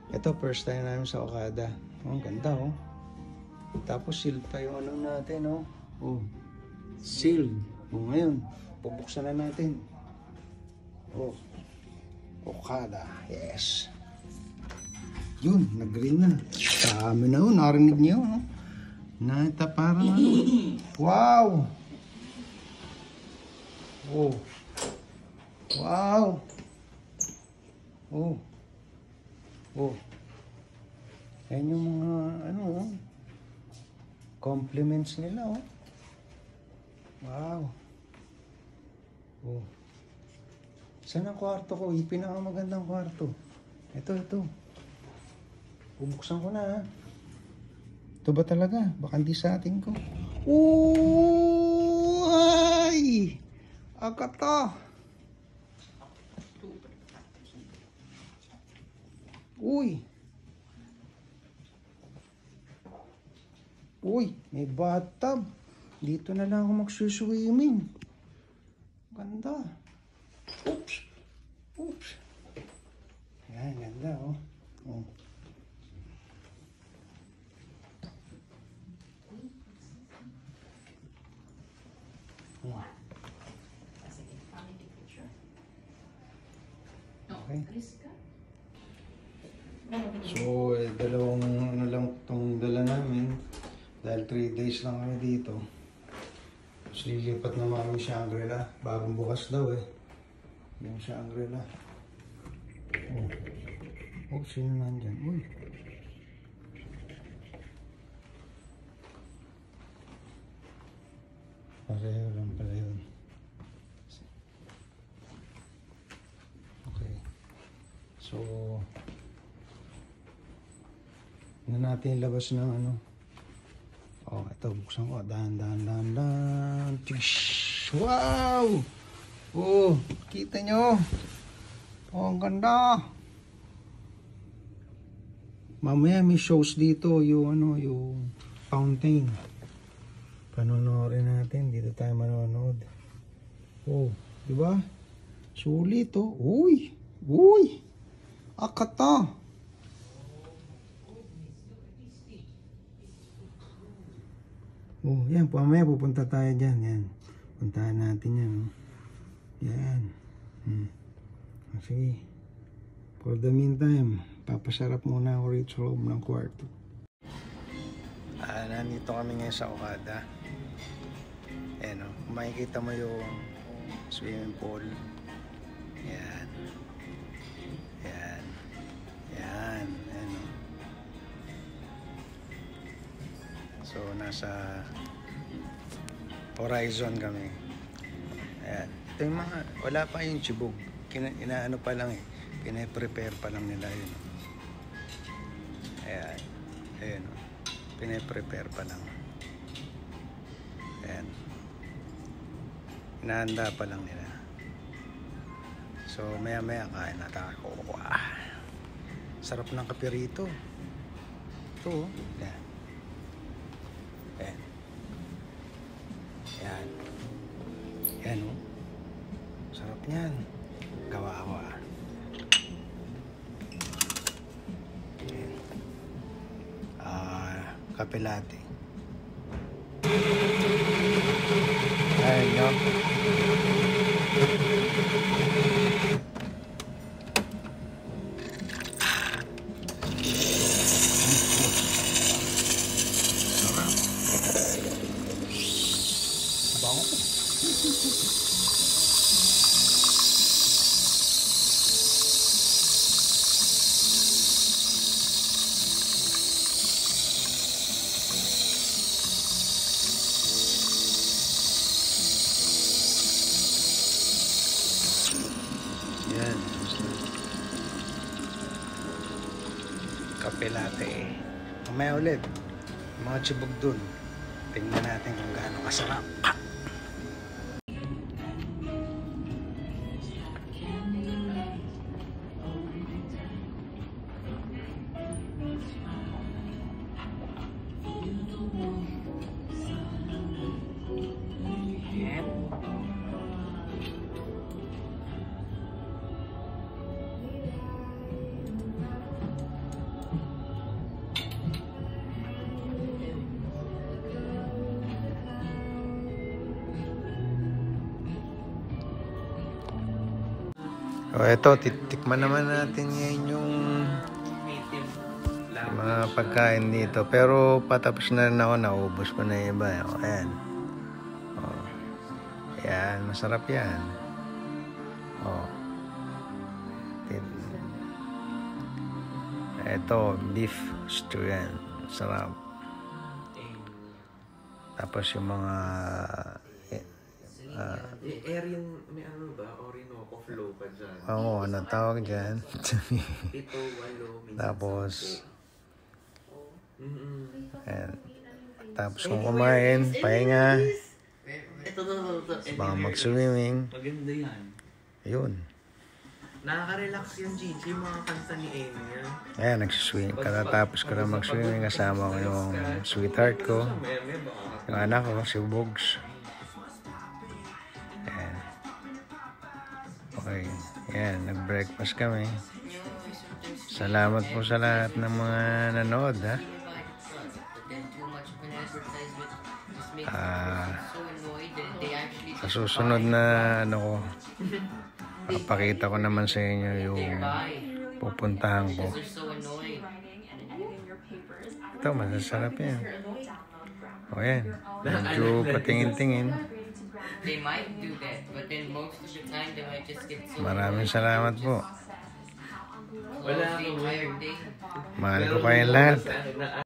Ito, first time namin sa Okada. Oh, ang ganda, oh. Tapos sealed pa yung ano natin, oh. Oh, sealed. Oh, ngayon, pupuksan na natin. Oh, Okada, yes. Yun, nag-green na. Dami na, oh. Narinig niyo, oh. Naita parang ano. Wow! Oh. Wow! Oh. Oh. Ayan yung mga, ano, oh. Compliments nila, oh. Wow. Oh. Saan ang kwarto ko? Yung pinakamagandang kwarto. Ito. Bubuksan ko na, ha. Ito ba talaga? Baka hindi sa atin ko. Ay! Akata! Uy! Uy, may bathtub. Dito na lang ako magsuswimming. Ganda. Oops. Yan, ganda, oh. Oh. Okay. So, dalawang ano lang itong dala namin. Dahil 3 days lang kami dito. So, lilipat na kami Shangri-La. Bagong bukas daw, eh. Yung Shangri-La. Oh, sino nandyan? Uy. Pareho lang pala yun. Okay. So, natin labas ng ano. Oh, ito, buksan ko. Dahan. Wow! Oh, kita nyo. Oh, ang ganda. Mamaya may shows dito. Yung ano, yung fountain. Panonoodin natin. Dito tayo manonood. Oh, di ba? Sulit, oh. Uy! Akata! Oh, yan. Mamaya pupunta tayo dyan. Yan. Puntahan natin yan. Oh. Yan. Sige. For the meantime, papasarap muna ako rito sa loob ng kwarto. Nandito kami ngayon sa Okada. Ayan, oh. Makikita mo yung swimming pool. Yan. Ayan, oh. So, nasa Horizon kami. Ayan. Ito yung mga, wala pa yung chibog. Inaano pa lang, eh. Pine-prepare pa lang nila yun. Ayan. Pine-prepare pa lang. Ayan. Inahanda pa lang nila. So, maya-maya kain na tayo. Sarap ng kape rito. Ito, yan. Yan, oh. Sarap niyan. Kawawa. Kape latte. Ayan, no? Yan. Kape latte. Mamaya ulit. Mga chibog dun. Tingnan natin kung gaano kasarap. O eto, titikman naman natin ngayon yung mga pagkain dito. Pero patapos na rin ako, naubos ko na yung iba. O, ayan. O, ayan, masarap yan. O. Eto, beef stew yan. Sarap. Tapos yung mga Erin, may ano ba? Orinoco flow pa dyan. oo, ano tawag dyan? Ito, walo, minsan Tapos, sampo. ayan. Tapos kung kumain, pahinga, Ito. mga mag-swimming, Maganda yan. yun. Nakaka-relax yung Gigi, mga kanta ni Amy yan. Ayan, nagsiswim. Katatapos ko na mag-swimming, kasama ko yung sweetheart ko, yung anak ko, si Bugs. Ayan. Okay. Ayan, nag-breakfast kami. Salamat po sa lahat ng mga nanood, ha. Sa susunod na ano ko, papakita ko naman sa inyo yung pupuntahan ko. Ito, masasarap yan. O yan, medyo patingin-tingin. Maraming salamat po. Wala. Mahal ko kayong lahat.